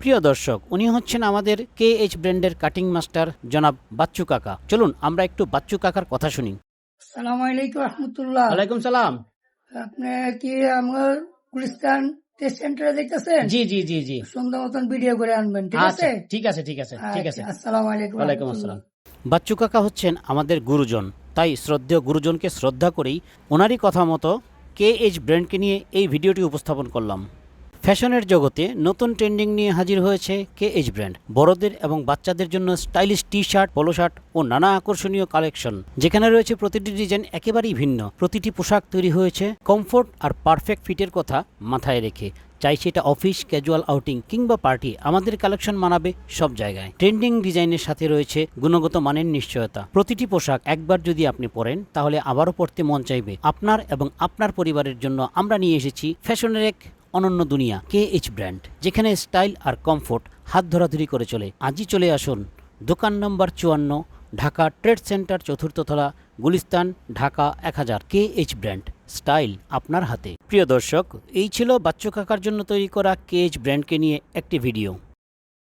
প্রিয় দর্শক, উনি হচ্ছেন আমাদের KH ব্র্যান্ডের কাটিং মাস্টার জনাব বাচ্চু কাকা। চলুন আমরা একটু বাচ্চু কাকার কথা শুনি। আসসালামু আলাইকুম রহমতুল্লাহ। ওয়ালাইকুম সালাম। আপনি কি আমার গুলিস্তান টেস্ট সেন্টারে দেখতেছেন? জি জি জি জি। সুন্দর মতন ভিডিও করে আনবেন, ঠিক আছে? ঠিক আছে ঠিক আছে ঠিক আছে। আসসালামু আলাইকুম ওয়ালাইকুম রহমতুল্লাহ। আসসালাম। বাচ্চু কাকা হচ্ছেন আমাদের গুরুজন, তাই শ্রদ্ধেয় গুরুজনকে শ্রদ্ধা করেই ওনারই কথা মতো KH ব্র্যান্ডকে নিয়ে এই ভিডিওটি উপস্থাপন করলাম। ফ্যাশনের জগতে নতুন ট্রেন্ডিং নিয়ে হাজির হয়েছে KH ব্র্যান্ড। বড়দের এবং বাচ্চাদের জন্য stylish T shirt, polo shirt ও নানা আকর্ষণীয় কালেকশন, যেখানে রয়েছে প্রতিটি ডিজাইন একেবারেই ভিন্ন। প্রতিটি পোশাক তৈরি হয়েছে কমফোর্ট আর পারফেক্ট ফিটের কথা মাথায় রেখে। চাই সেটা অফিস, ক্যাজুয়াল আউটিং কিংবা পার্টি, আমাদের কালেকশন মানাবে সব জায়গায়। ট্রেন্ডিং ডিজাইনের সাথে রয়েছে গুণগত মানের নিশ্চয়তা। প্রতিটি পোশাক একবার যদি আপনি পরেন তাহলে আবারও পরতে মন চাইবে। আপনার এবং আপনার পরিবারের জন্য আমরা নিয়ে এসেছি ফ্যাশনের এক অনন্য দুনিয়া, KH ব্র্যান্ড, যেখানে স্টাইল আর কমফোর্ট হাত ধরাধরি করে চলে। আজই চলে আসুন দোকান নম্বর 54, ঢাকা ট্রেড সেন্টার, চতুর্থ তলা, Gulistan, Dhaka 1000। KH brand, style আপনার হাতে। প্রিয় দর্শক, এই ছিল বাচ্চু কাকার জন্য তৈরি করা KH ব্র্যান্ডকে নিয়ে একটি ভিডিও।